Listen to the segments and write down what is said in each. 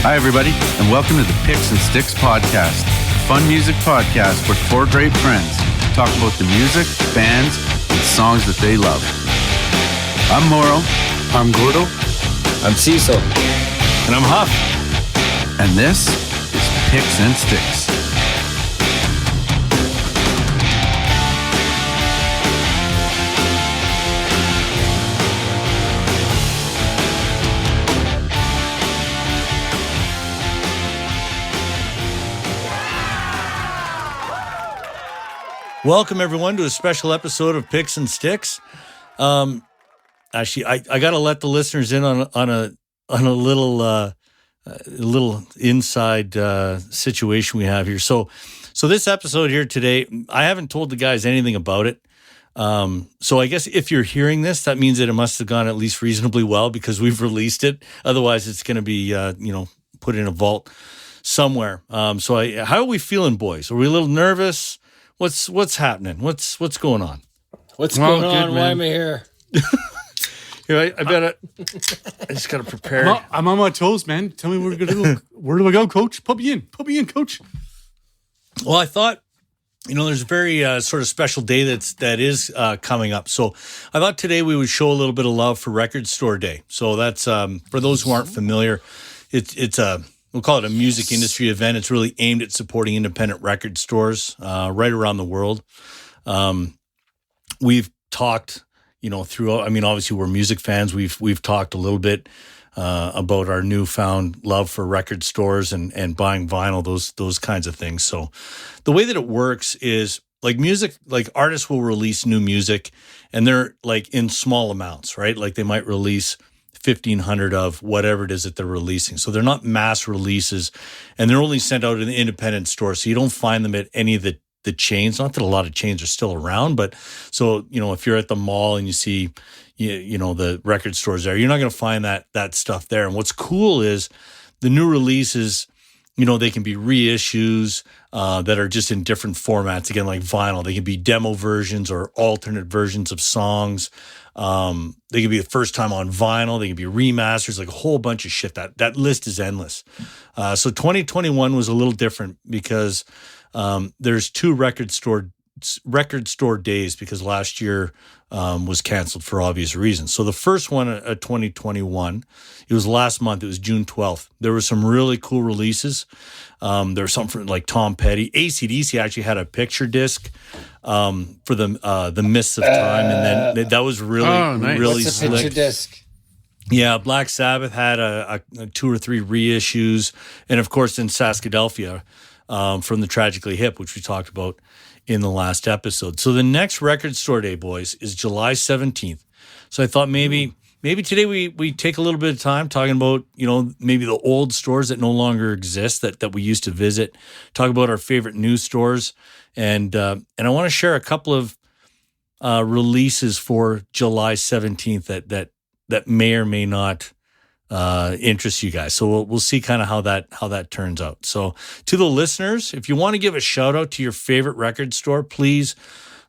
Hi, everybody, and welcome to the Picks and Sticks podcast, a fun music podcast with four great friends who talk about the music, bands, and songs that they love. I'm Moro. I'm Gordo. I'm Cecil. And I'm Huff. And this is Picks and Sticks. Welcome, everyone, to a special episode of Picks and Sticks. Actually, I got to let the listeners in on a little inside situation we have here. So this episode here today, I haven't told the guys anything about it. So I guess if you're hearing this, that means that it must have gone at least reasonably well because we've released it. Otherwise, it's going to be put in a vault somewhere. So how are we feeling, boys? Are we a little nervous? What's happening? What's going on? What's going on? Why am I here? Here, I just got to prepare. I'm on my toes, man. Tell me where do I go, coach? Put me in, coach. Well, I thought, there's a very sort of special day that is coming up. So I thought today we would show a little bit of love for Record Store Day. So that's, for those who aren't familiar, it's we'll call it a music industry event. It's really aimed at supporting independent record stores right around the world. We've talked, throughout. I mean, obviously we're music fans. We've talked a little bit about our newfound love for record stores and buying vinyl, those kinds of things. So the way that it works is like music, like artists will release new music, and they're like in small amounts, right? Like they might release 1,500 of whatever it is that they're releasing. So they're not mass releases, and they're only sent out in the independent store. So you don't find them at any of the chains. Not that a lot of chains are still around, but so, if you're at the mall and you see, the record stores there, you're not going to find that stuff there. And what's cool is the new releases, they can be reissues that are just in different formats. Again, like vinyl, they can be demo versions or alternate versions of songs. They could be the first time on vinyl. They could be remasters, like a whole bunch of shit. That list is endless. So 2021 was a little different because there's two record store days because last year was canceled for obvious reasons. So the first one at 2021, it was last month. It was June 12th. There were some really cool releases. There was something from like Tom Petty. AC/DC actually had a picture disc for the Mists of Time, and then that was really nice. really What's a slick. picture disc? Yeah, Black Sabbath had a 2 or 3 reissues, and of course in Saskadelphia from the Tragically Hip, which we talked about in the last episode. So the next Record Store Day, boys, is July 17th. So I thought maybe today we take a little bit of time talking about, maybe the old stores that no longer exist that we used to visit, talk about our favorite new stores. And I want to share a couple of releases for July 17th that may or may not interest you guys. So we'll see kind of how that turns out. So to the listeners, if you want to give a shout out to your favorite record store, please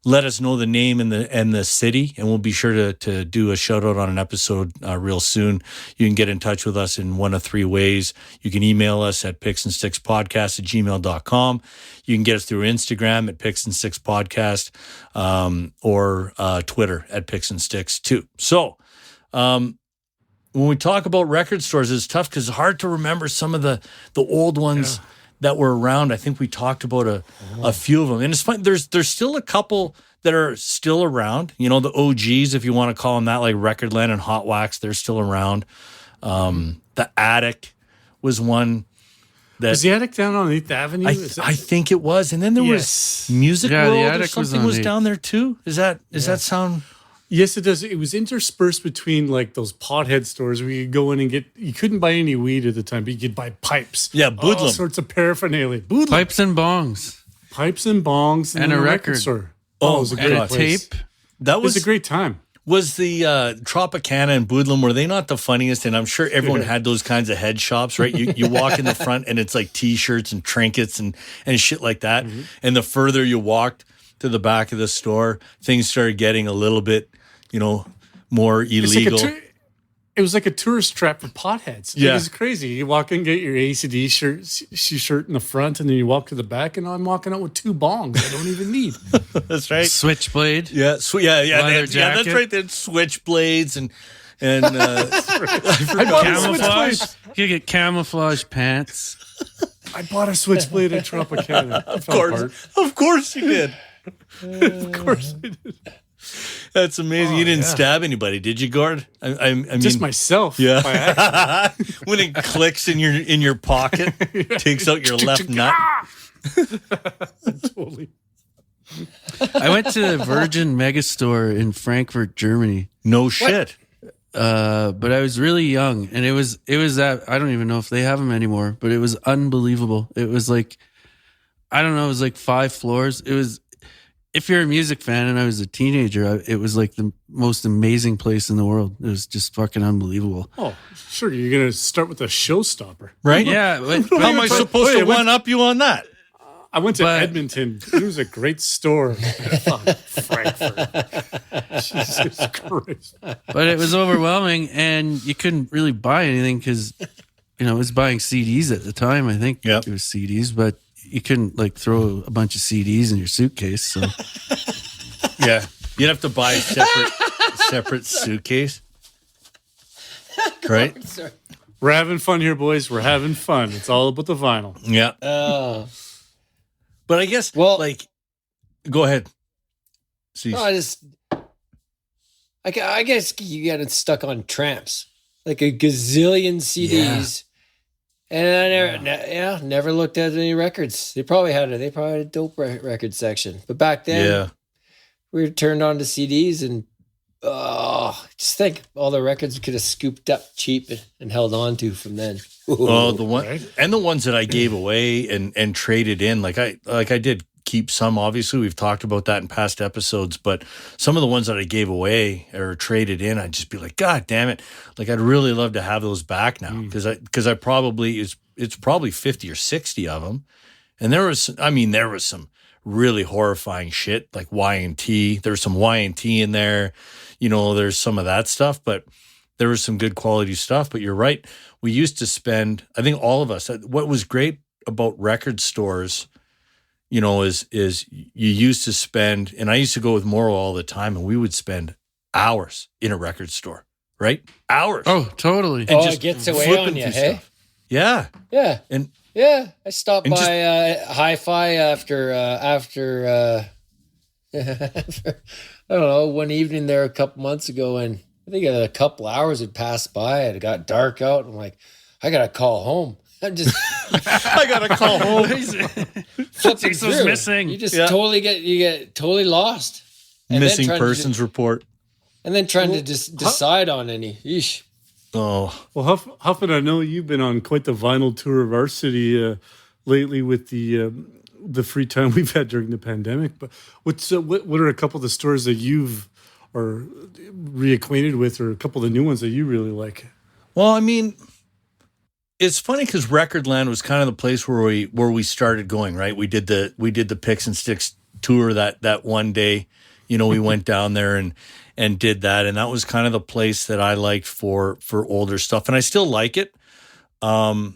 let us know the name and the city, and we'll be sure to do a shout out on an episode real soon. You can get in touch with us in one of 3 ways. You can email us at picksandstickspodcast@gmail.com. You can get us through Instagram at picksandstickspodcast, or Twitter at picksandSticks too. So, when we talk about record stores, it's tough because it's hard to remember some of the old ones that were around. I think we talked about a few of them. And it's fun. There's still a couple that are still around. The OGs, if you want to call them that, like Recordland and Hot Wax, they're still around. The Attic was one. Was the Attic down on 8th Avenue? I think it was. And then there was Music World the or Attic something was down there too. Does that sound... Yes, it does. It was interspersed between like those pothead stores where you go in and you couldn't buy any weed at the time, but you could buy pipes. Yeah, Boodlum. All sorts of paraphernalia. Boodlum. Pipes and bongs. And a record store. Oh, it was a great place. Tape. That It was a great time. Was the Tropicana and Boodlum, were they not the funniest? And I'm sure everyone had those kinds of head shops, right? You walk in the front and it's like T-shirts and trinkets and shit like that. Mm-hmm. And the further you walked to the back of the store, things started getting a little bit, more illegal. It was like a tourist trap for potheads. Yeah. It was crazy. You walk in, get your ACD shirt in the front, and then you walk to the back, and I'm walking out with 2 bongs I don't even need. That's right. Switchblade. Yeah, Leather yeah, that's jacket. right. They had switchblades and I bought a Camouflage. switchblade. You get camouflage pants. I bought a switchblade at Tropicana. of course you did. Of course I did. That's amazing. You didn't stab anybody, did you, Gord? I Just mean, myself. yeah. By accident. When it clicks in your pocket, takes out your left nut. Totally. I went to the Virgin Megastore in Frankfurt, Germany. No shit. But I was really young, and it was that I don't even know if they have them anymore, but it was unbelievable. It was like, I don't know, it was like 5 floors. It was, if you're a music fan and I was a teenager, it was like the most amazing place in the world. It was just fucking unbelievable. Oh, sure. You're going to start with a showstopper. Right? Yeah. How am I supposed to one up you on that? I went to Edmonton. It was a great store. Fuck, Frankfurt. Jesus Christ. But it was overwhelming, and you couldn't really buy anything because, I was buying CDs at the time. I think Yep. it was CDs, but you couldn't like throw a bunch of CDs in your suitcase. So Yeah. You'd have to buy a separate suitcase. Right? We're having fun here, boys. We're having fun. It's all about the vinyl. Yeah. But I guess, go ahead. See. No, I guess you got it stuck on tramps, like a gazillion CDs, and I never looked at any records. They probably had a dope record section, but back then, we were turned on to CDs, and just think all the records we could have scooped up cheap and held on to from then. Oh, the ones that I gave away and traded in, like I did keep some. Obviously, we've talked about that in past episodes, but some of the ones that I gave away or traded in, I'd just be like, God damn it! Like I'd really love to have those back now because I probably it's probably 50 or 60 of them, and there was some really horrifying shit like Y&T. There's some Y&T in there, there's some of that stuff, but there was some good quality stuff. But you're right. We used to spend, I think all of us, what was great about record stores, is you used to spend, and I used to go with Morrow all the time, and we would spend hours in a record store, right? Hours. oh, totally. And it gets away on you, hey? Yeah. Yeah. And Yeah, I stopped And by Hi-Fi after I don't know, one evening there a couple months ago, and I think a couple hours had passed by. It got dark out, and I'm like, I gotta call home. I'm just I got to call home. flipping Jesus through. missing. You just totally get totally lost. And then Missing trying to persons report. and then trying to just decide on any. Yeesh. Oh, Well, Huffin, I know you've been on quite the vinyl tour of our city lately with the free time we've had during the pandemic. But what are a couple of the stores that you've are reacquainted with, or a couple of the new ones that you really like? well, I mean, it's funny because Recordland was kind of the place where we started going. Right, we did the Picks and Sticks tour that one day. We went down there and did that, and that was kind of the place that I liked for older stuff, and I still like it. But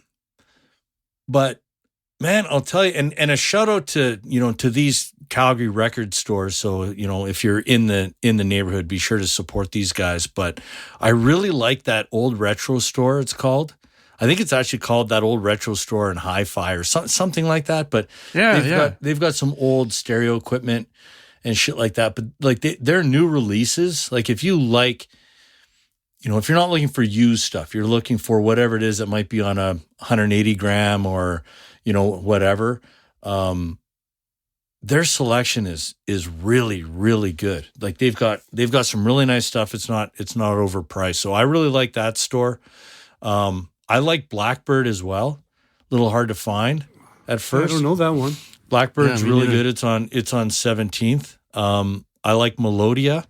man, I'll tell you, and a shout out to to these Calgary record stores. So if you're in the neighborhood, be sure to support these guys. But I really like that old retro store. It's called. I think it's actually called that old retro store in Hi-Fi or something like that. But they've got some old stereo equipment and shit like that. But like their new releases, like if you like, if you're not looking for used stuff, you're looking for whatever it is that might be on a 180 gram or, whatever. Their selection is really, really good. Like they've got some really nice stuff. It's not overpriced. So I really like that store. I like Blackbird as well. A little hard to find at first. I don't know that one. Blackbird's Yeah, me really neither. good. It's on 17th. I like Melodia.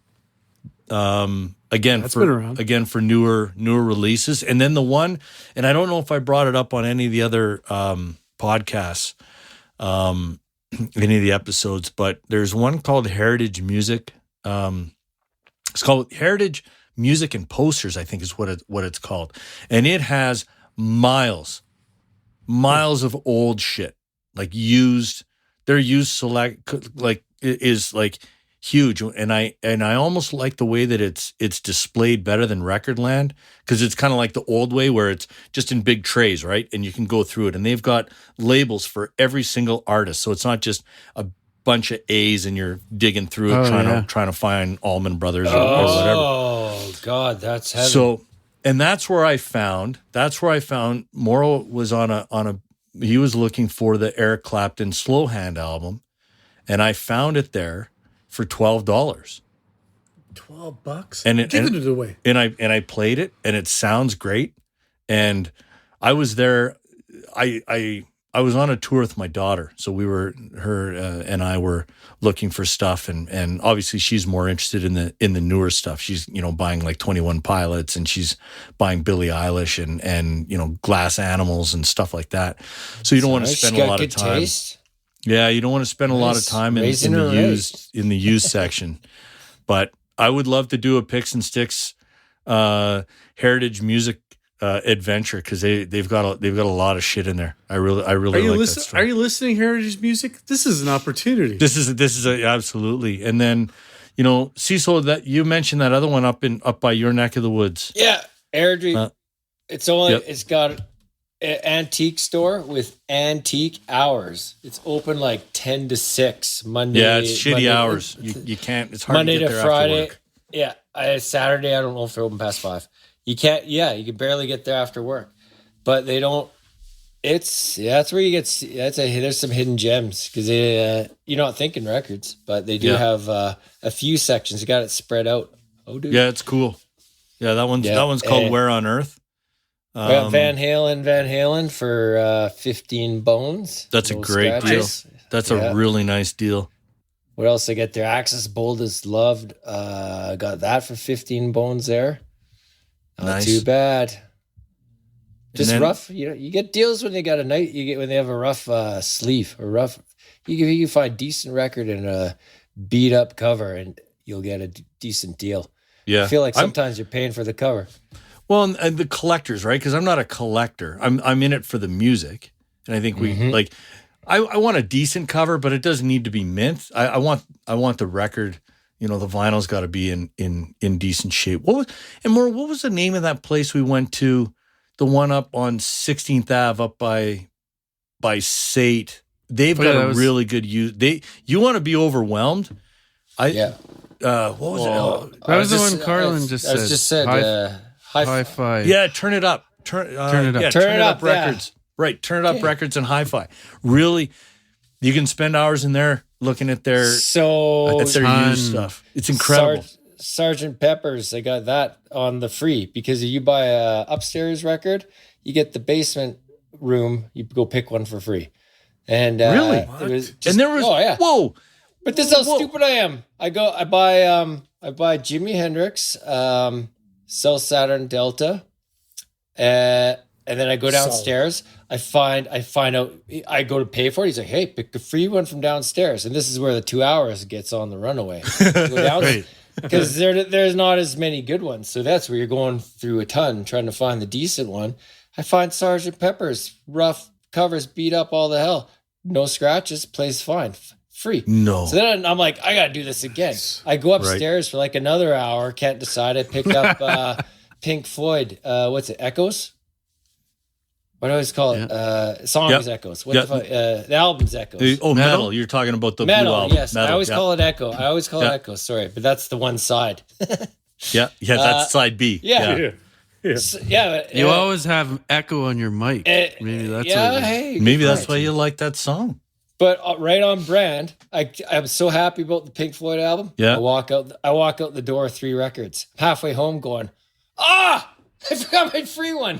Again, That's been around. for newer releases. And then the one, and I don't know if I brought it up on any of the other podcasts, any of the episodes, but there's one called Heritage Music. It's called Heritage Music and Posters, I think is what it's called. And it has miles of old shit, like used. Their used select like is like huge, and I almost like the way that it's displayed better than Recordland, because it's kind of like the old way where it's just in big trays, right? And you can go through it, and they've got labels for every single artist, so it's not just a bunch of A's and you're digging through it trying to find Allman Brothers or whatever. Oh God, that's heavy. So, and that's where I found Morrow was he was looking for the Eric Clapton Slow Hand album, and I found it there for $12. $12, and giving it away. And I played it, and it sounds great. And I was there. I was on a tour with my daughter, so her and I were looking for stuff, and obviously she's more interested in the newer stuff. She's buying like 21 Pilots, and she's buying Billie Eilish and Glass Animals and stuff like that. So you don't want to spend a lot of time. Taste. Yeah, you don't want to spend a lot of time in the used section. But I would love to do a Picks and Sticks heritage music adventure, because they've got a lot of shit in there. I really like that stuff. Are you listening to heritage music? This is an opportunity. This is absolutely. And then, Cecil, that you mentioned that other one up by your neck of the woods. Yeah, Airdrie. It's got an antique store with antique hours. It's open like 10 to 6 Monday. Yeah, it's shitty hours. You can't. It's hard Monday to get to there Friday. after work. Yeah, Saturday. I don't know if they're open past 5. You can't. Yeah, you can barely get there after work, but they don't. That's where you get. There's some hidden gems, because you're not thinking records, but they do have a few sections. You got it spread out. Oh, dude. Yeah, it's cool. Yeah, that one's called Where on Earth. We got Van Halen for 15 bones. That's a great deal. That's a really nice deal. What else I get there? Axis Boldest Loved. Got that for 15 bones there. Not nice. Too bad. Just rough. You get deals when they got when they have a rough sleeve or rough. You can find decent record and a beat up cover, and you'll get a decent deal. Yeah, I feel like sometimes you're paying for the cover. Well, and the collectors, right? Because I'm not a collector. I'm in it for the music, and I think we like. I want a decent cover, but it doesn't need to be mint. I want the record. The vinyl's got to be in decent shape. What was the name of that place we went to? The one up on 16th Ave, up by Sate. They've got a really good use. You want to be overwhelmed? What was it? That was the one Carlin just said. I just said Hi-Fi. Yeah, turn it up. Turn it up. Yeah, turn it up records. Right, turn it up records and hi-fi. Really, you can spend hours in there looking at their used stuff. It's incredible. Sergeant Pepper's, they got that on the free, because if you buy a upstairs record, you get the basement room. You go pick one for free. And really, it was just, and there was whoa. But this is how stupid I am. I buy Jimi Hendrix, South Saturn Delta, and then I go downstairs. I find out. I go to pay for it. He's like, "Hey, pick a free one from downstairs." And this is where the 2 hours gets on the runaway. Because there's not as many good ones. So that's where you're going through a ton trying to find the decent one. I find Sgt. Pepper's rough covers, beat up all the hell, no scratches, plays fine, free. No. So then I'm like, I gotta do this again. I go upstairs for like another hour, can't decide. I pick up Pink Floyd. What's it? Echoes. What do I always call it? Songs Echoes. What the fuck? The album's Echoes. Metal. You're talking about the Metal, blue album. Yes, I always call it Echo. Echo. Sorry, but that's the one side. That's side B. Yeah. You always have echo on your mic. Maybe that's maybe that's why you like that song. But right on brand. I'm so happy about the Pink Floyd album. Yeah. I walk out the door, 3 records. Halfway home, going, I forgot my free one.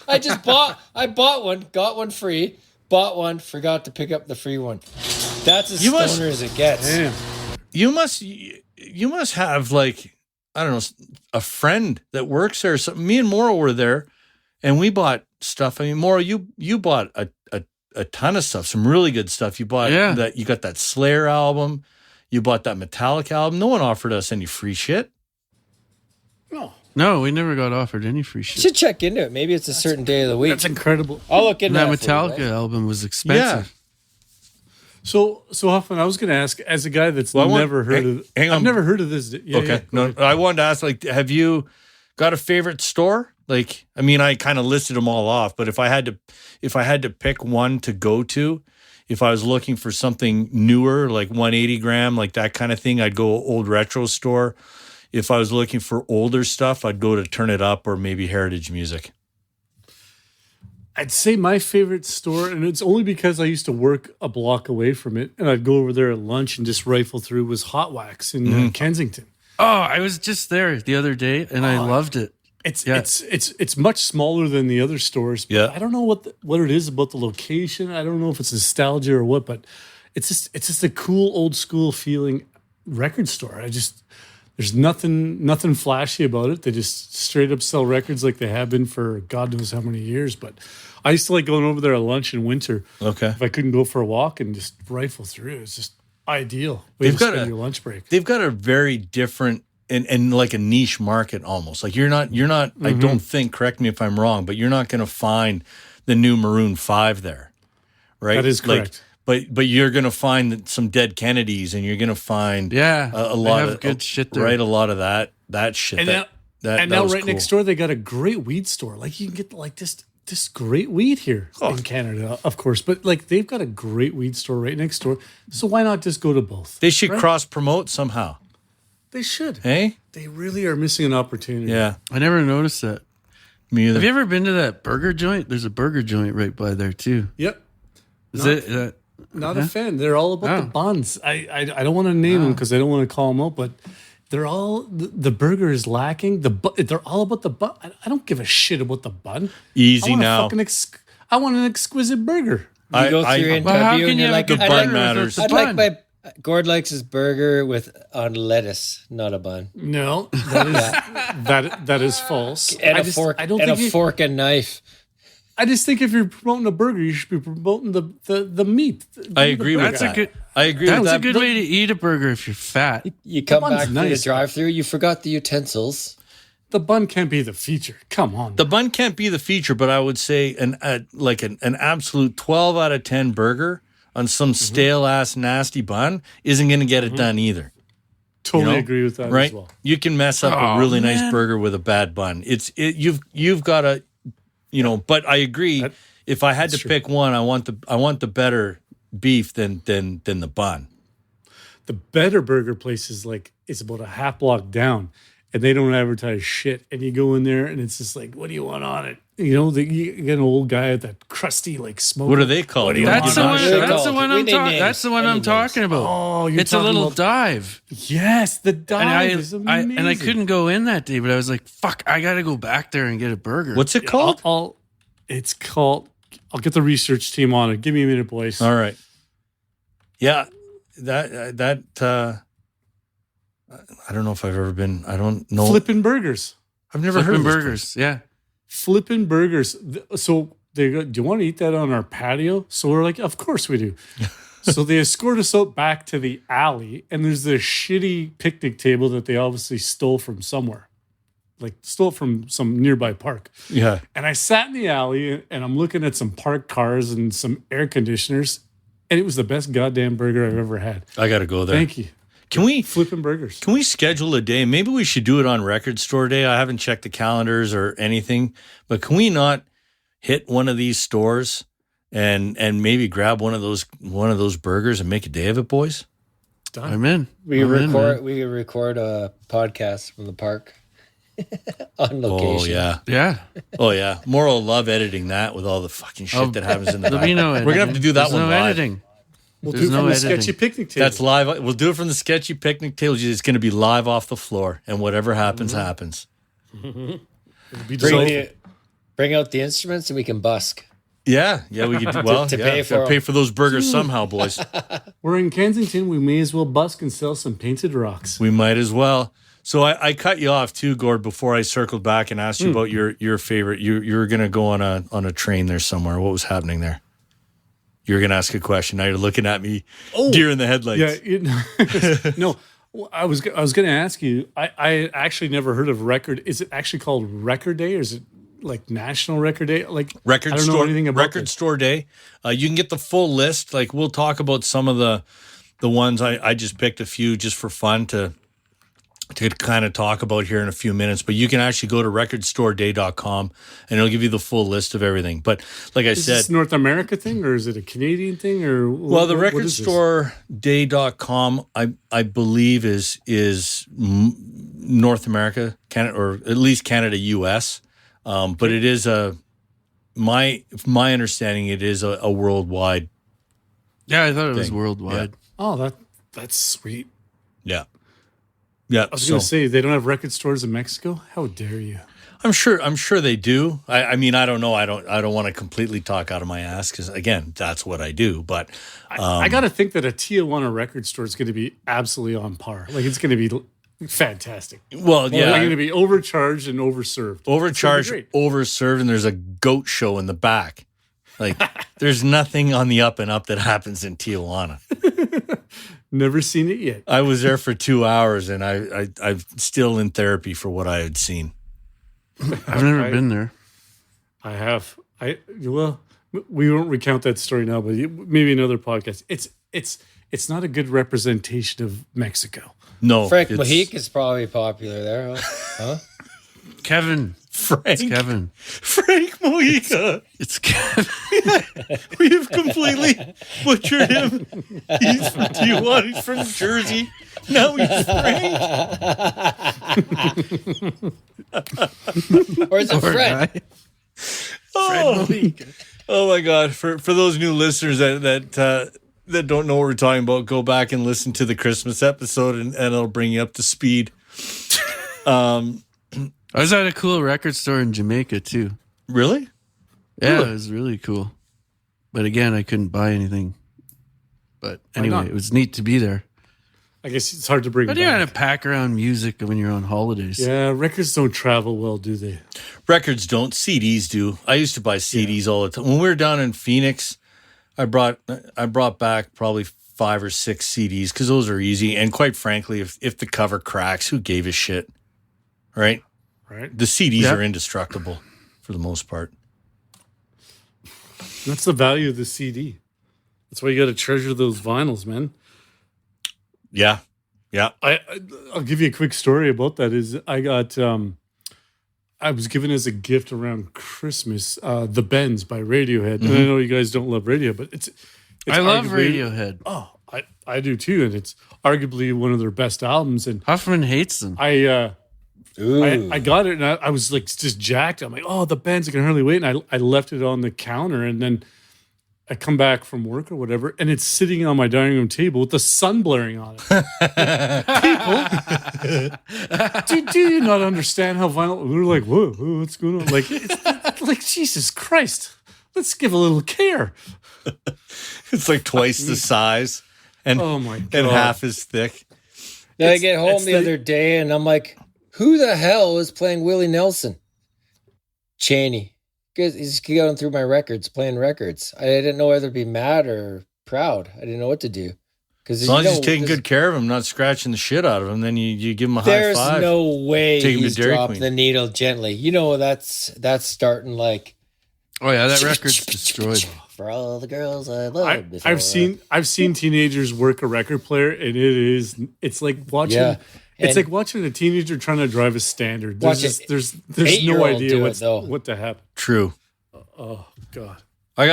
I bought one, got one free, bought one, forgot to pick up the free one. That's as stoner as it gets. Damn. You must have, like, I don't know, a friend that works there or something. Me and Mauro were there, and we bought stuff. I mean, Mauro, you bought a ton of stuff, some really good stuff. You bought that. You got that Slayer album. You bought that Metallica album. No one offered us any free shit. No, we never got offered any free You shit. should check into it. Maybe it's a certain day of the week. That's incredible. I'll look into That that for you, Metallica man. album was expensive. So Huffman, I was going to ask, as a guy that's never heard of, hang on. I've never heard of this. Yeah, Okay. yeah, go No, ahead. I wanted to ask, like, have you got a favorite store? Like, I mean, I kind of listed them all off, but if I had to pick one to go to, if I was looking for something newer, like 180 gram, like that kind of thing, I'd go old retro store. If I was looking for older stuff, I'd go to Turn It Up or maybe Heritage Music. I'd say my favorite store, and it's only because I used to work a block away from it, and I'd go over there at lunch and just rifle through, was Hot Wax in Kensington. Oh, I was just there the other day and I loved it. It's much smaller than the other stores. But Yeah. I don't know what it is about the location. I don't know if it's nostalgia or what, but it's just a cool old school feeling record store. There's nothing flashy about it. They just straight up sell records like they have been for God knows how many years. But I used to like going over there at lunch in winter. Okay. If I couldn't go for a walk and just rifle through, it's just ideal. Way They've to got spend a- your lunch break. They've got a very different and like a niche market almost. Like you're not I don't think, correct me if I'm wrong, but you're not going to find the new Maroon 5 there. Right? That is correct. But you're going to find some Dead Kennedys, and you're going to find Yeah, a they lot have of good shit there. Right, a lot of that shit. And that now was right cool. next door, they got a great weed store. Like you can get like this great weed here in Canada, of course. But like they've got a great weed store right next door. So why not just go to both? They should right? cross promote somehow. They should. Hey? They really are missing an opportunity. Yeah. I never noticed that. Me either. Have you ever been to that burger joint? There's a burger joint right by there too. Yep. Not a fan. They're all about the buns. I don't want to name them because I don't want to call them out, but they're all the burger is lacking. They're all about the bun. I don't give a shit about the bun. Easy I want now. I want an exquisite burger. You go through your Well, how interview can and you you're like, have the I'd bun like, matters. I'd like my Gord likes his burger on lettuce, not a bun, No, that is false. and I a just- fork, I don't and a think fork and knife. I just think if you're promoting a burger, you should be promoting the meat. I agree with That's that. a good. I agree with That's that. a good way to eat a burger if you're fat. You come bun's back through nice. the drive-through, you forgot the utensils. The bun can't be the feature. Come on. The bun can't be the feature, but I would say an absolute 12 out of 10 burger on some stale ass nasty bun isn't going to get it done either. Totally you know? agree with that Right? as well. You can mess up a really nice burger with a bad bun. You've got to, but I agree. If I had to pick one, I want the better beef than the bun. The better burger place is it's about a half block down, and they don't advertise shit. And you go in there, and it's just like, what do you want on it? You get an old guy at that crusty smoke. What are they called? That's the one. They're That's the called- one we I'm need talking. names. That's the one We I'm need talking about. Oh, you're It's a talking little about- dive. Yes, the dive is amazing. And I couldn't go in that day, but I was like, "Fuck, I got to go back there and get a burger." What's it called? It's called. I'll get the research team on it. Give me a minute, boys. All right. Yeah, that I don't know if I've ever been. I don't know. Flippin' burgers. I've never heard Flippin' of this burgers? Yeah. Flippin' burgers. So they go, do you want to eat that on our patio? So we're like, of course we do. So they escort us out back to the alley, and there's this shitty picnic table that they obviously stole from somewhere. Like stole from some nearby park. place. Yeah. And I sat in the alley and I'm looking at some parked cars and some air conditioners. And it was the best goddamn burger I've ever had. I got to go there. Thank you. Can we Flipping burgers. Can we schedule a day? Maybe we should do it on Record Store Day. I haven't checked the calendars or anything, but can we not hit one of these stores and maybe grab one of those burgers and make a day of it, boys? Done. I'm in. We I'm in, man. record a podcast from the park on location. Yeah. Oh yeah. Moral love editing that with all the fucking shit that happens in the There'll back. be no We're gonna have to do that There's one no live. editing. We'll There's do it no from the editing. sketchy picnic table. That's live. We'll do it from the sketchy picnic table. It's going to be live off the floor, and whatever happens, happens. It'll be Bring out the instruments and we can busk. Yeah, we could do well. To yeah, pay for gotta 'em. pay for those burgers somehow, boys. We're in Kensington. We may as well busk and sell some painted rocks. We might as well. So I cut you off too, Gord, before I circled back and asked you about your favorite. You were going to go on a train there somewhere. What was happening there? You were going to ask a question. Now you're looking at me, deer in the headlights. Yeah. No. Well, I was going to ask you. I actually never heard of record. Is it actually called Record Day, or is it like National Record Day? Like I don't know anything about Record Store Day. You can get the full list. Like we'll talk about some of the ones. I just picked a few just for fun to kind of talk about here in a few minutes. But you can actually go to recordstoreday.com and it'll give you the full list of everything. But like I said, is this North America thing or is it a Canadian thing? Or well, the recordstoreday.com I believe is North America, Canada, or at least Canada, US. But it is my understanding, it is a worldwide. Yeah, I thought it was thing. worldwide. Yeah. Oh, that's sweet. Yeah. Yeah. I was going to say they don't have record stores in Mexico. How dare you? I'm sure they do. I mean, I don't know. I don't want to completely talk out of my ass because again, that's what I do. But I got to think that a Tijuana record store is going to be absolutely on par. Like it's going to be fantastic. well, They're yeah, going to be overcharged and overserved. overcharged, great. overserved, and there's a goat show in the back. Like there's nothing on the up and up that happens in Tijuana. Never seen it yet. I was there for 2 hours and I'm still in therapy for what I had seen. I've never been there. I have. Well, we won't recount that story now, but maybe another podcast. It's not a good representation of Mexico. No, Frank it's- Mojica is probably popular there, huh? Kevin. Frank It's Kevin. Frank Mojica. It's Kevin. We have completely butchered him. He's from Tijuana. He's from Jersey. Now he's Frank. Or is it Poor Fred? guy. Oh, oh my God! For those new listeners that don't know what we're talking about, go back and listen to the Christmas episode, and it'll bring you up to speed. I was at a cool record store in Jamaica too. Really? Yeah, Really? it was really cool. But again, I couldn't buy anything. But anyway, not? it was neat to be there. I guess it's hard to bring But it you back. gotta pack around music when you're on holidays. Yeah, records don't travel well, do they? Records don't. CDs do. I used to buy CDs all the time. When we were down in Phoenix, I brought back probably 5 or 6 CDs because those are easy. And quite frankly, if the cover cracks, who gave a shit, right? Right. The CDs Yeah. are indestructible for the most part. That's the value of the CD. That's why you got to treasure those vinyls, man. Yeah, yeah. I'll give you a quick story about that. Is I got I was given as a gift around Christmas the Bends by Radiohead. And I know you guys don't love Radiohead, but it's I love arguably- Radiohead. Oh, I do too, and it's arguably one of their best albums. And Huffman hates them. I got it, and I was like just jacked. I'm like, oh, the Bends, I can hardly wait. And I left it on the counter, and then I come back from work or whatever, and it's sitting on my dining room table with the sun blaring on it. People, do you not understand how vinyl? We were like, whoa, what's going on? Like, it's like Jesus Christ, let's give a little care. It's like twice the size and Oh my God. and half as thick. Then I get home it's the the- other day and I'm like, who the hell is playing Willie Nelson? Cheney. Because he's going through my records, playing records. I didn't know whether to be mad or proud. I didn't know what to do. Because As long as you're taking good care of him, not scratching the shit out of him, then you give him a high There's five. no way Take him to he's Dairy dropped Queen. the needle gently. You know that's starting like Oh yeah, that record's destroyed. for all the girls I love. before I've seen teenagers work a record player, and it's like watching. Yeah. It's And- like watching a teenager trying to drive a standard. Watch There's it. there's no 8-year-old idea do it, though. what to happen. True. Oh God. I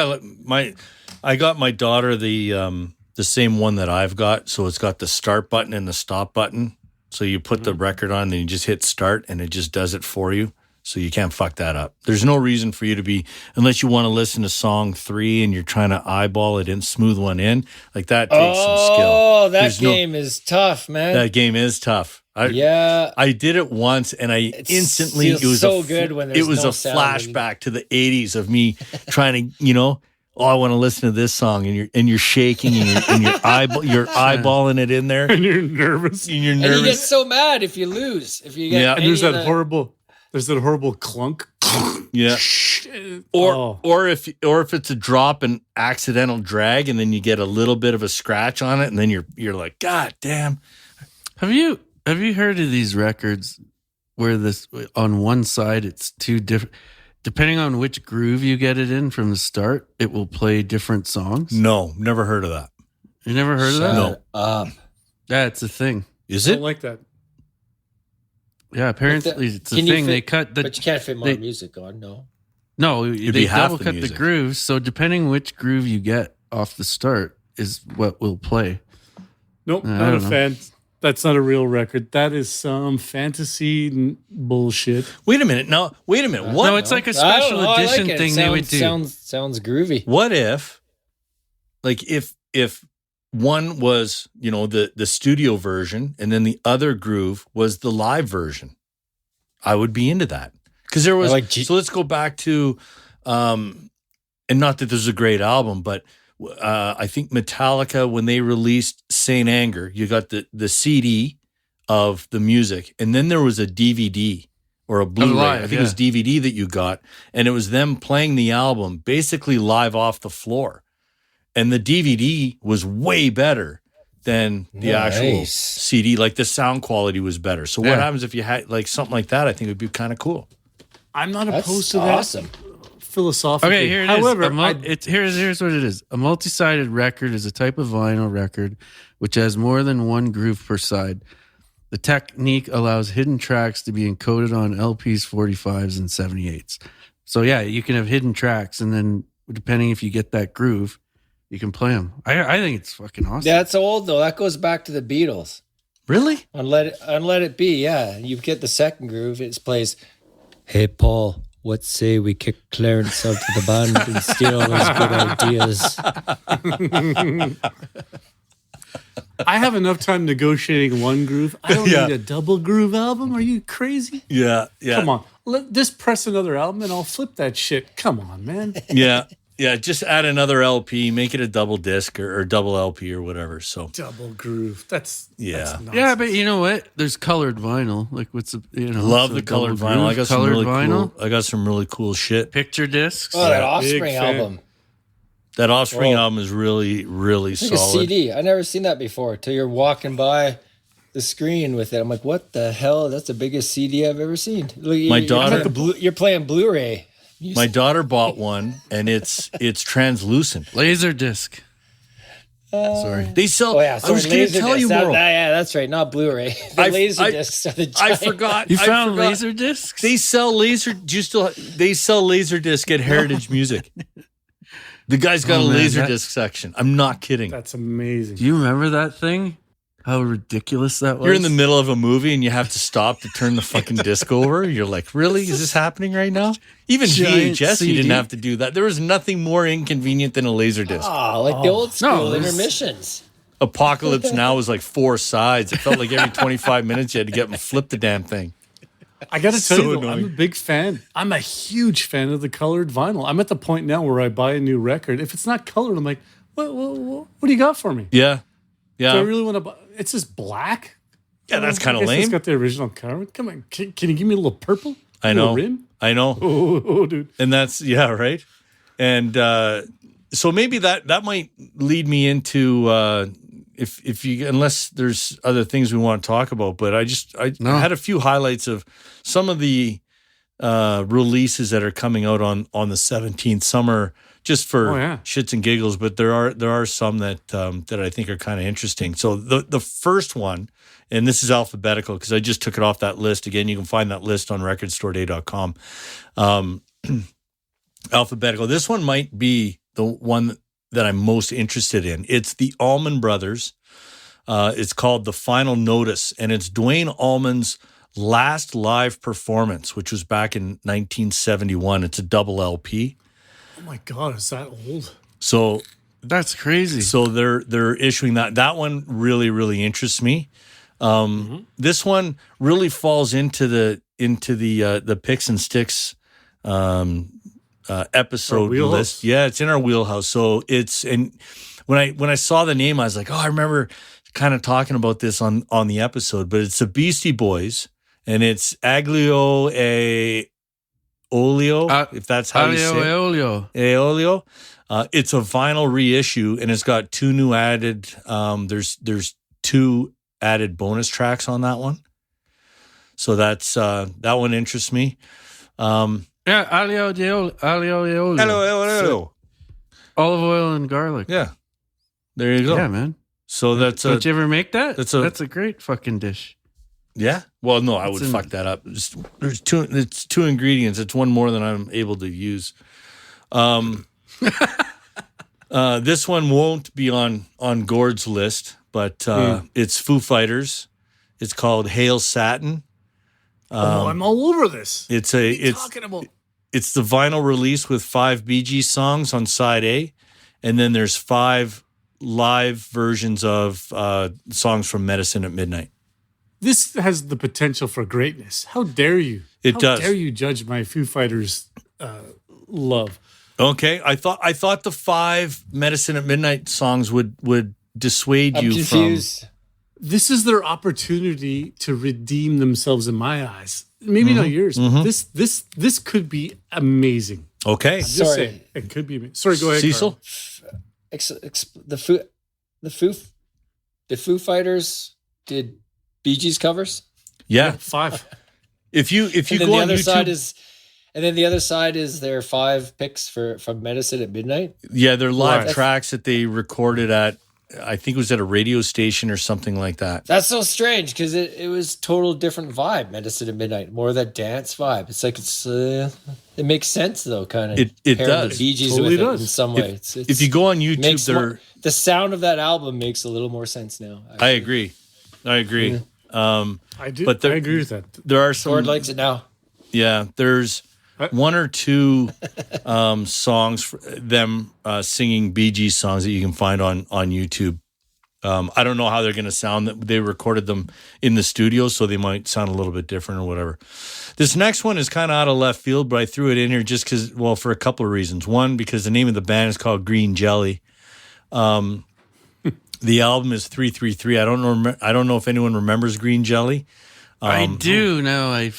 got my daughter the same one that I've got. So it's got the start button and the stop button. So you put the record on and you just hit start and it just does it for you. So you can't fuck that up. There's no reason for you to be, unless you want to listen to song 3 and you're trying to eyeball it and smooth one in. Like that takes some skill. Oh, that There's no- game is tough, man. That game is tough. Yeah. I did it once, and I instantly feels it was so good when there's it was no a sound when you- flashback to the '80s of me trying to, oh, I want to listen to this song, and you're shaking and you're eyeballing it in there, And you're nervous. and you're And you get nervous. so mad if you lose. If you get Yeah. And there's any of that the- horrible clunk. Yeah, Oh. or if it's a drop and accidental drag, and then you get a little bit of a scratch on it, and then you're like, God damn. Have you heard of these records where this on one side it's two different, depending on which groove you get it in from the start, it will play different songs? No, never heard of that. You never heard of that? No. Yeah, it's a thing. Is I it? don't like that. Yeah, apparently it's a Can you thing. fit- They cut the But you can't fit more music on. No. no, be they half double the cut the music. grooves. So depending which groove you get off the start is what will play. Nope, I not don't a know. fan. That's not a real record. That is some fantasy bullshit. Wait a minute. No, wait a minute. What? No, it's like a I don't special know, I edition like it. thing they would do. Sounds groovy. What if, like, if one was, you know, the studio version, and then the other groove was the live version? I would be into that because there was. So let's go back to, and not that this is a great album, but I think Metallica, when they released Saint Anger, you got the CD of the music, and then there was a DVD or a Blu-ray. live, I think it was DVD that you got, and it was them playing the album basically live off the floor. And the DVD was way better than the actual CD. Like the sound quality was better. So what happens if you had like something like that? I think it would be kind of cool. I'm not That's opposed to awesome. that philosophically. Okay, here it is. However, Here's what it is. A multi-sided record is a type of vinyl record which has more than one groove per side. The technique allows hidden tracks to be encoded on LPs, 45s, and 78s. So yeah, you can have hidden tracks, and then depending if you get that groove, you can play them. I think it's fucking awesome. That's old though. That goes back to the Beatles. Really? On Let It Be. Yeah, you get the second groove. It plays. Hey Paul, what say we kick Clarence out to the band and steal all those good ideas? I have enough time negotiating one groove. I don't Yeah. need a double groove album. Are you crazy? Yeah. Yeah. Come on. Just press another album and I'll flip that shit. Come on, man. Yeah. Yeah. Just add another LP, make it a double disc or double LP or whatever. So Double groove. That's nonsense. Yeah, but you know what? There's colored vinyl. Like what's the love so the colored double vinyl. groove, I got some colored really vinyl, cool. I got some really cool shit. picture discs. Oh, that Big Offspring fan. album. That Offspring Oh. album is really, really It's like solid. a CD. I never seen that before. Till you're walking by the screen with it. I'm like, what the hell? That's the biggest CD I've ever seen. Look, My you're daughter- playing you're playing Blu-ray. My daughter bought one, and it's translucent. Laser disc. Sorry. They sell. Oh yeah, I was going to tell you more. Yeah, that's right. Not Blu-ray. The I- laser I- discs are the I giant. forgot. You I found forgot. laser discs? They sell laser. Do you still? They sell laser disc at Heritage Music. The guy's got Oh, a man, laser that- disc section. I'm not kidding. That's amazing. Do you remember that thing? How ridiculous that was. You're in the middle of a movie and you have to stop to turn the fucking disc over. You're like, really? Is this happening right now? Even Giant VHS, you CD. didn't have to do that. There was nothing more inconvenient than a laser disc. Oh, like the old school there's- intermissions. Apocalypse Now was like 4 sides. It felt like every 25 minutes you had to get them flip the damn thing. I got to tell So you, though, I'm a annoying. big fan. I'm a huge fan of the colored vinyl. I'm at the point now where I buy a new record. If it's not colored, I'm like, what do you got for me? Yeah. Do I Yeah. really want to buy? It's just black. Yeah, that's I kind of guess It's lame. got the original cover. Come on, can you give me a little purple? I A little know. rim? I know. Oh, dude. And that's, yeah, right. And so maybe that might lead me into if you, unless there's other things we want to talk about, but I had a few highlights of some of the releases that are coming out on the 17th. Summer just for shits and giggles, but there are some that that I think are kind of interesting. So the first one, and this is alphabetical because I just took it off that list. Again, you can find that list on recordstoreday.com. Alphabetical. This one might be the one that I'm most interested in. It's the Allman Brothers. It's called The Final Notice, and it's Dwayne Allman's last live performance, which was back in 1971. It's a double LP. Oh my God, is that old? So That's crazy. So they're issuing that. That one really, really interests me. This one really falls into the Picks and Sticks episode list. Yeah, it's in our wheelhouse. So when I saw the name, I was like, oh, I remember kind of talking about this on the episode. But it's the Beastie Boys, and it's Aglio e Olio, if that's how you say it. Olio. Aeolio. It's a vinyl reissue, and it's got two new added. There's two added bonus tracks on that one. So that's that one interests me. Yeah, aglio e olio. Hello. Olive oil and garlic. Yeah, there you go. Yeah, man. So that's Don't you ever make that? that's That's a- a great fucking dish. yeah. Well, no, I It's would in- fuck that up. There's two. It's two ingredients. It's one more than I'm able to use. This one won't be on Gord's list, but it's Foo Fighters. It's called Hail Satin. I'm all over this. It's Talking about it's the vinyl release with 5 Bee Gees songs on side A, and then there's 5 live versions of songs from Medicine at Midnight. this has the potential for greatness. How dare you? It does. How dare you judge my Foo Fighters love? Okay, I thought the 5 Medicine at Midnight songs would dissuade I'm you confused. This is their opportunity to redeem themselves in my eyes. Maybe not yours. But this could be amazing. from. Okay, Just Sorry. saying, it could be. Sorry, go ahead, Cecil. Carl. The Foo Fighters did Bee Gees covers. Yeah, 5. if you And then go the on other YouTube, side is, and then the other side is their 5 picks from Medicine at Midnight. yeah, they're live Right. tracks that they recorded at, I think it was at a radio station or something like that. That's so strange because it was total different vibe. Medicine at Midnight, more of that dance vibe. It's like it makes sense though, kind of. It pairing does. the Bee Gees Totally with it does. in some way. It's If you go on YouTube, makes there. the sound of that album makes a little more sense now. I agree. I do. But I agree with that. There are some. Gord likes it now. Yeah, there's one or two songs for them singing Bee Gees songs that you can find on YouTube. I don't know how they're going to sound. They recorded them in the studio, so they might sound a little bit different or whatever. This next one is kind of out of left field, but I threw it in here just because, well, for a couple of reasons. One, because the name of the band is called Green Jelly. The album is 333. I don't know if anyone remembers Green Jelly. I do now.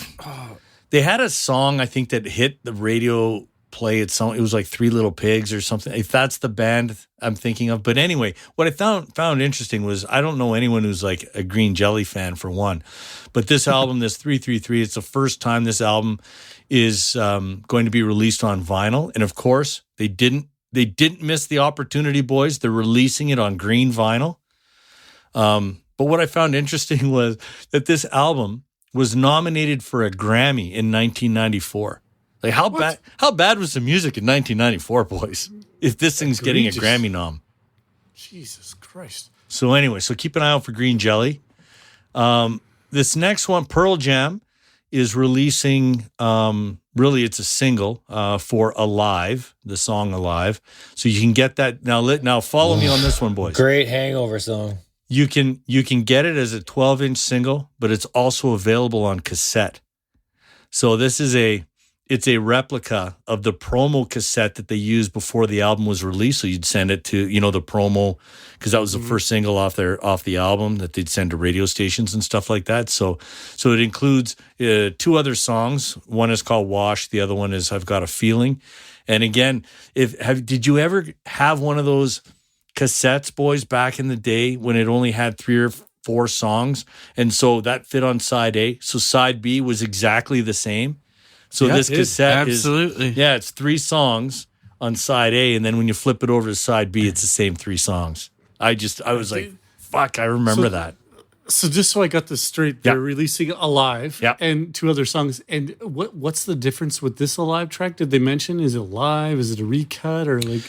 They had a song, I think, that hit the radio play. It was like Three Little Pigs or something. If that's the band I'm thinking of. But anyway, what I found interesting was I don't know anyone who's like a Green Jelly fan, for one. But this album, this 333, it's the first time this album is going to be released on vinyl. And of course, they didn't miss the opportunity, boys. They're releasing it on green vinyl. But what I found interesting was that this album was nominated for a Grammy in 1994. Like how bad was the music in 1994, boys? If this thing's getting a Egregious. Grammy nom. Jesus Christ. So anyway, so keep an eye out for Green Jelly. This next one, Pearl Jam, is releasing. Really, it's a single for "Alive," the song "Alive." So you can get that now. Now follow me on this one, boys. Great hangover song. You can get it as a 12-inch single, but it's also available on cassette. So this is it's a replica of the promo cassette that they used before the album was released. So you'd send it to, the promo, because that was the first single off the album that they'd send to radio stations and stuff like that. So it includes 2 other songs. One is called Wash. The other one is I've Got a Feeling. And again, did you ever have one of those cassettes, boys, back in the day when it only had 3 or 4 songs? And so that fit on side A. So side B was exactly the same. So Yeah, this it is. cassette Absolutely. it's 3 songs on side A, and then when you flip it over to side B, it's the same 3 songs. I was like, fuck, I remember that. So just so I got this straight, they're releasing Alive Yeah. and 2 other songs. And what's the difference with this Alive track? Did they mention? Is it live? Is it a recut or like?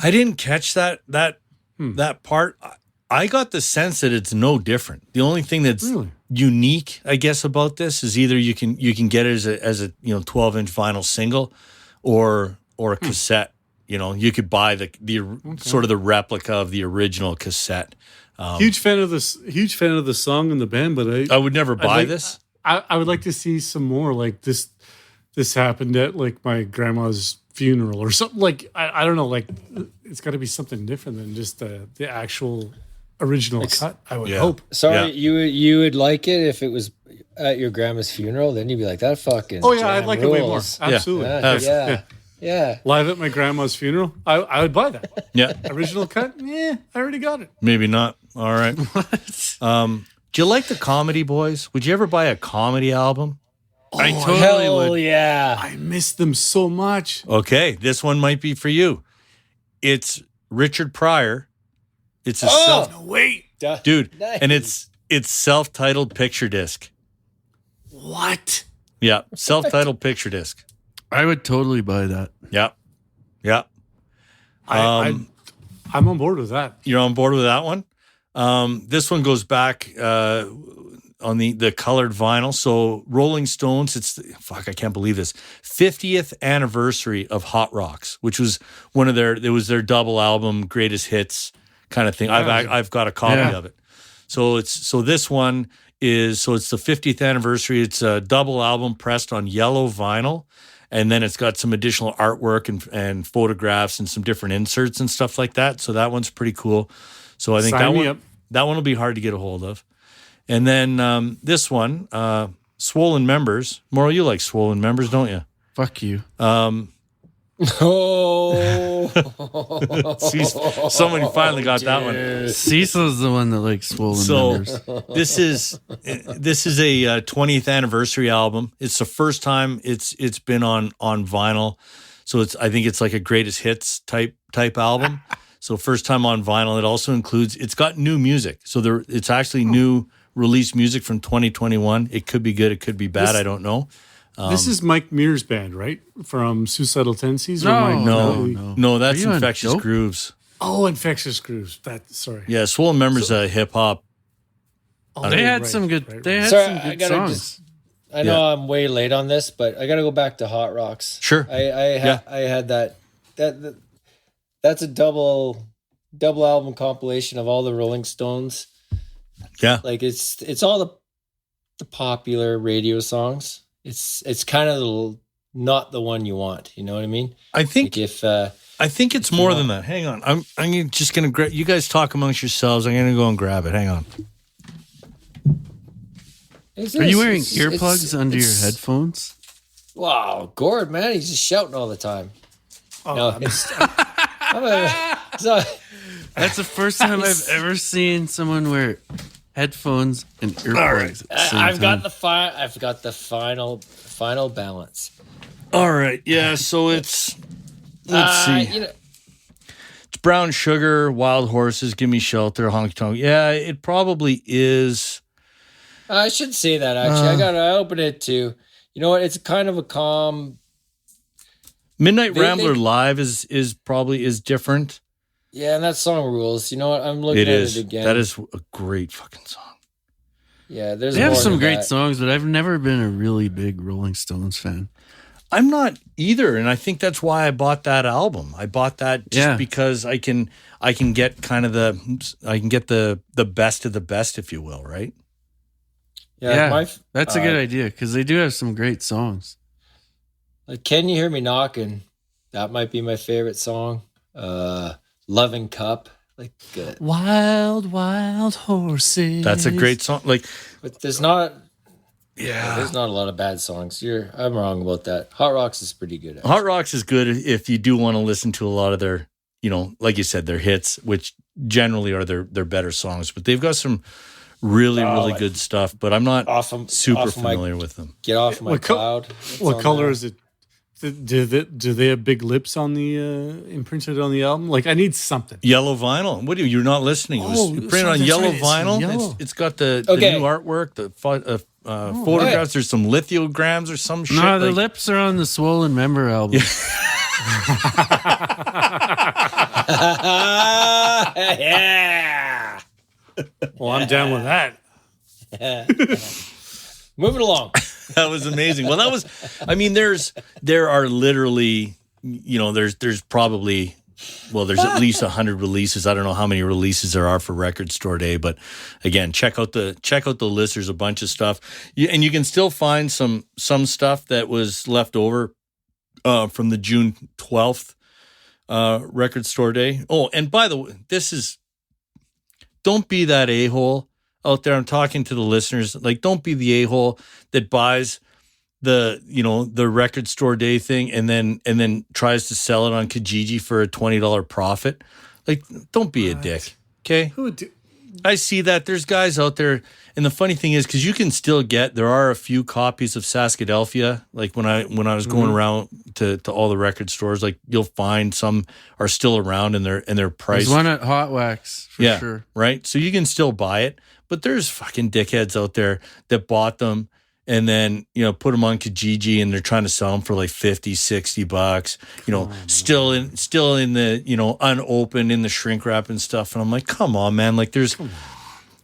I didn't catch that part. I got the sense that it's no different. The only thing that's Really? unique, I guess, about this is either you can get it as a 12-inch vinyl single, or a cassette. You could buy the sort of the replica of the original cassette. Huge fan of this. Huge fan of the song and the band, but I would never buy like- this. I would like to see some more like this. This happened at like my grandma's funeral or something. Like I don't know. Like it's got to be something different than just the actual original cut. I would hope. Sorry, Yeah. you would like it if it was at your grandma's funeral. Then you'd be like, that fucking. Oh yeah, jam I'd like it way more. rules. Absolutely. Yeah. Live at my grandma's funeral, I would buy that. Yeah, Original cut? Yeah, I already got it. maybe not. All right. Do you like the Comedy Boys? Would you ever buy a comedy album? I totally Hell would. yeah. I miss them so much. Okay, this one might be for you. It's Richard Pryor. It's a No, wait. dude, Nice. and it's self-titled picture disc. What? Yeah, self-titled picture disc. I would totally buy that. Yeah, yeah. I'm on board with that. You're on board with that one. This one goes back on the colored vinyl. So Rolling Stones, I can't believe this, 50th anniversary of Hot Rocks, which was their double album, greatest hits kind of thing. I've got a copy of it. So this one it's the 50th anniversary. It's a double album pressed on yellow vinyl. And then it's got some additional artwork and photographs and some different inserts and stuff like that. So that one's pretty cool. So I think Sign me up. that one will be hard to get a hold of. And then this one, Swollen Members. Mauro, you like Swollen Members, don't you? Fuck you. Oh. Somebody finally got that one. Cecil's the one that likes swollen members. this is a 20th anniversary album. It's the first time it's been on vinyl. So I think it's like a greatest hits type album. So first time on vinyl. It also includes, it's got new music. So it's actually new released music from 2021. It could be good, it could be bad, I don't know. This is Mike Muir's band, right? From Suicidal Tendencies? No, that's Are you on Infectious dope? Grooves. Oh, Infectious Grooves. Sorry. Yeah, Swollen Members hip hop. Oh, They had right, some good. right, They had Sorry, some I good gotta songs. I know I'm way late on this, but I got to go back to Hot Rocks. Sure. I had that's a double album compilation of all the Rolling Stones. Yeah. Like it's all the popular radio songs. It's kind of not the one you want. You know what I mean? I think Like if I think it's more than that. Hang on. I'm just going to grab, you guys talk amongst yourselves. I'm going to go and grab it. Hang on. Are you wearing earplugs under your headphones? Wow, Gord, man, he's just shouting all the time. Oh, No, That's the first time I've ever seen someone wear headphones and earplugs. At the same I've got time. I've got the final balance. All right. Yeah. So let's see. You know, It's Brown Sugar, Wild Horses, Give Me Shelter, Honky Tonk. Yeah, it probably is. I should say that actually. I open it too. You know what? It's kind of a calm. Midnight Rambler Live is probably different. Yeah, and that song rules. You know what? I'm looking at it again. That is a great fucking song. Yeah, there's. They have more some to great that. songs, but I've never been a really big Rolling Stones fan. I'm not either, and I think that's why I bought that album. I bought that just because I can get kind of the best of the best, if you will, right? Yeah, that's a good idea because they do have some great songs. Like, Can You Hear Me Knocking? That might be my favorite song. Loving Cup, like good. Wild, wild horses. That's a great song. Like, But there's not. Yeah, there's not a lot of bad songs. I'm wrong about that. Hot Rocks is pretty good. Actually. Hot Rocks is good if you do want to listen to a lot of their, like you said, their hits, which generally are their better songs. But they've got some really good stuff. But I'm not super familiar with them. Get off my cloud. What color is it? Do they have big lips on the imprinted on the album? Like, I need something. Yellow vinyl. What are you're not listening? It was printed on that's yellow right, it's vinyl. yellow. It's got the new artwork, the photographs. There's some lithograms or some shit. No, the lips are on the Swollen Member album. Yeah. Well, I'm down with that. Moving along. That was amazing. Well, there are literally, there's probably, there's at least 100 releases. I don't know how many releases there are for Record Store Day, but again, check out the list. There's a bunch of stuff, and you can still find some stuff that was left over from the June 12th Record Store Day. Oh, and by the way, don't be that a-hole out there. I'm talking to the listeners. Like, don't be the a-hole that buys the Record Store Day thing and then tries to sell it on Kijiji for a $20 profit. Like, don't be a dick. Okay. Who would do? I see that there's guys out there, and the funny thing is, because you can still there are a few copies of Saskadelphia. Like when I was going around to all the record stores, like you'll find some are still around and they're priced. There's one at Hot Wax for sure. Right. So you can still buy it, but there's fucking dickheads out there that bought them and then, put them on Kijiji and they're trying to sell them for like $50-$60, still in the, unopened in the shrink wrap and stuff. And I'm like, come on, man. Like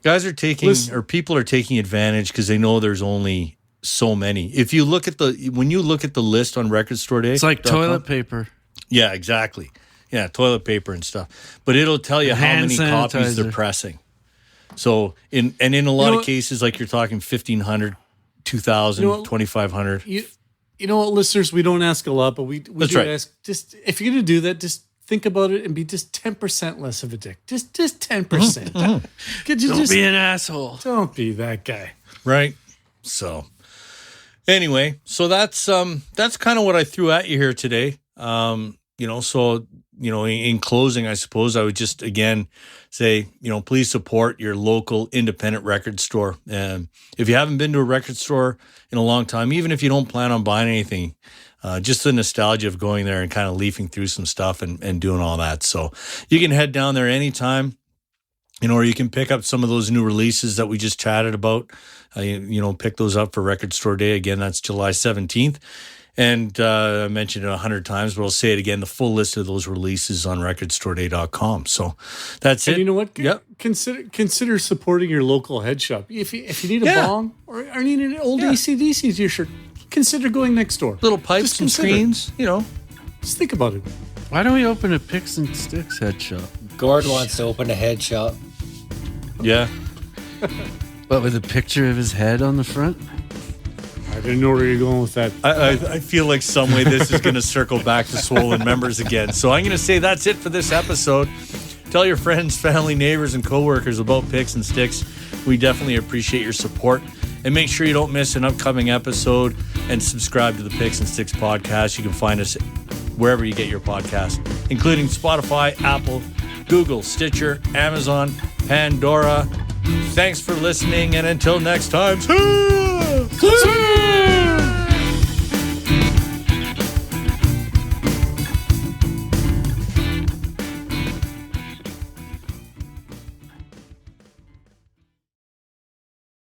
guys are taking, or people are taking advantage because they know there's only so many. If you look at when you look at the list on Record Store Day. It's like toilet paper. Yeah, exactly. Yeah, toilet paper and stuff. But it'll tell you how many copies they're pressing. So, in a lot of cases, like you're talking 1,500, 2,000, 2,500. You know what, listeners? We don't ask a lot, but we do ask. Just if you're going to do that, just think about it and be just 10% less of a dick. Just 10%. Don't be an asshole. Don't be that guy. Right. So, anyway, so that's kind of what I threw at you here today. In closing, I suppose I would just again say, please support your local independent record store. And if you haven't been to a record store in a long time, even if you don't plan on buying anything, just the nostalgia of going there and kind of leafing through some stuff and doing all that. So you can head down there anytime, or you can pick up some of those new releases that we just chatted about. Pick those up for Record Store Day. Again, that's July 17th. And I mentioned it 100 times, but I'll say it again. The full list of those releases on recordstoreday.com. So that's it. And you know what? Yep. Consider supporting your local head shop. If you need a bong or need an old AC/DC t-shirt, consider going next door. Little pipes and screens, Just think about it. Why don't we open a Picks and Sticks head shop? Gord wants to open a head shop. Yeah. But with a picture of his head on the front? I didn't know where you're going with that. I feel like some way this is going to circle back to Swollen Members again. So I'm going to say that's it for this episode. Tell your friends, family, neighbors, and coworkers about Picks and Sticks. We definitely appreciate your support. And make sure you don't miss an upcoming episode and subscribe to the Picks and Sticks podcast. You can find us wherever you get your podcast, including Spotify, Apple, Google, Stitcher, Amazon, Pandora. Thanks for listening, and until next time,